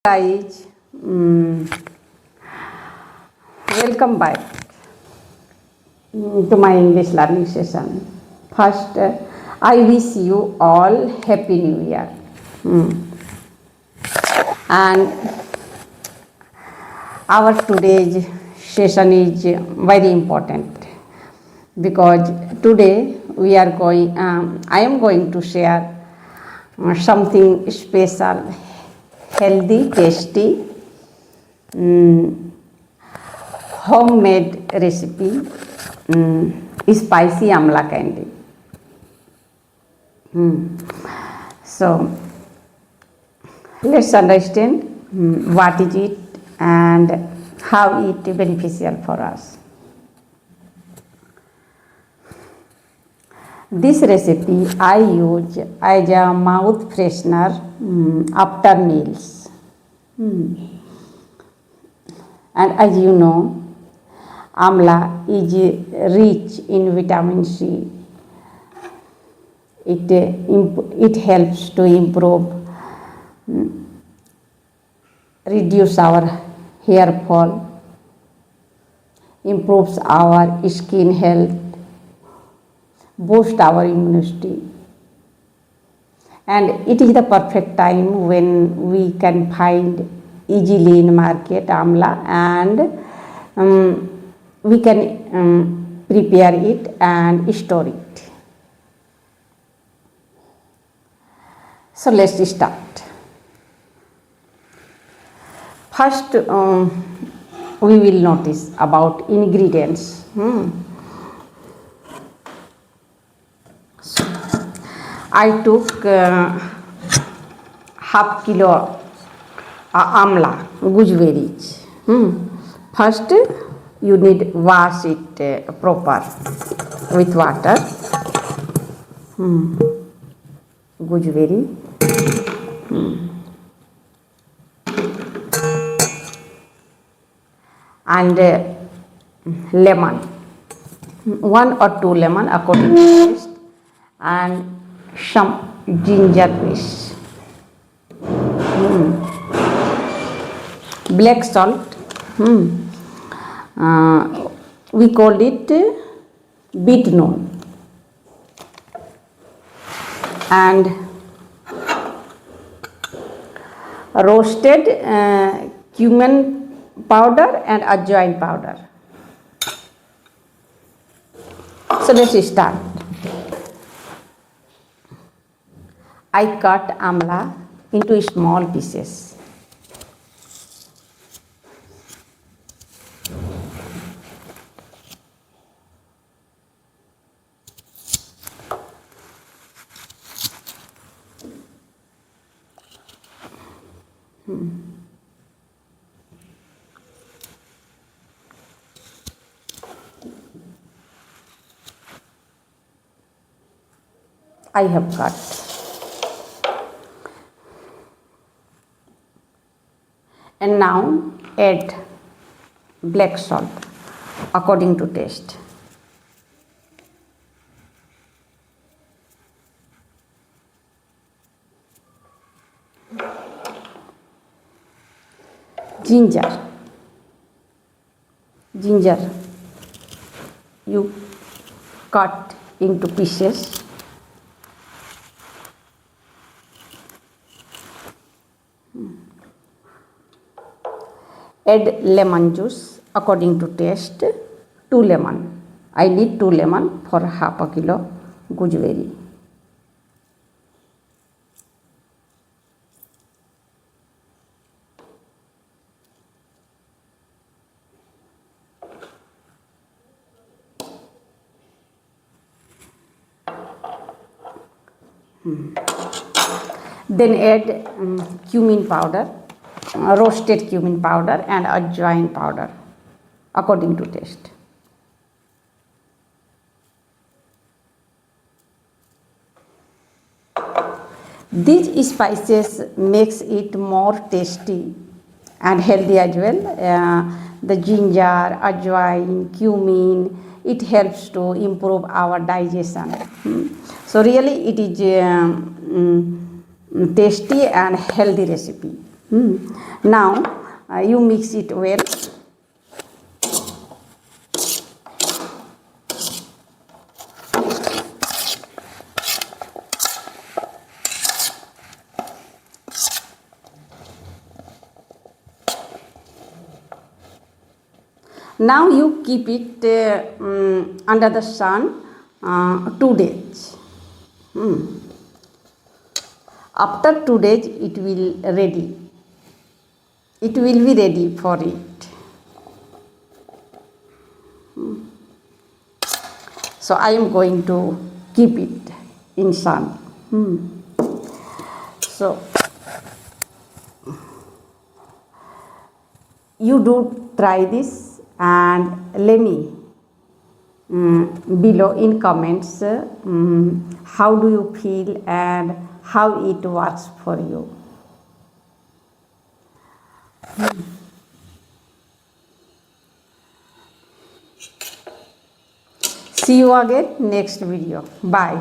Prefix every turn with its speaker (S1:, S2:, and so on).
S1: Guys, welcome back to my English learning session. First, I wish you all Happy New Year. And our today's session is very important because today I am going to share something special, healthy, tasty, homemade recipe, Spicy Amla candy. So let's understand what is it and how it is beneficial for us. This recipe I use as a mouth freshener after meals. And as you know, amla is rich in vitamin C. It helps to reduce our hair fall, improves our skin health, boost our immunity, and it is the perfect time when we can find easily in market amla, and we can prepare it and store it. So let's start. First, we will notice about ingredients. I took half kilo amla, gooseberries. First, you need wash it proper with water. Gooseberry. And lemon, 1 or 2 lemon according to taste, and some ginger paste, black salt, we called it beet noon, and roasted cumin powder and ajwain powder. So let's start. I cut amla into small pieces. I have cut. And now add black salt according to taste. Ginger, you cut into pieces. Add lemon juice according to taste, 2 lemon. I need 2 lemon for half a kilo gooseberry. Then add cumin powder, roasted cumin powder, and ajwain powder according to taste. These spices makes it more tasty and healthy as well. The ginger, ajwain, cumin, it helps to improve our digestion. So really it is tasty and healthy recipe. Now you mix it well. Now you keep it under the sun 2 days. After 2 days it will ready. It will be ready for it. So I am going to keep it in sun. So you do try this and let me below in comments how do you feel and how it works for you. See you again next video. Bye.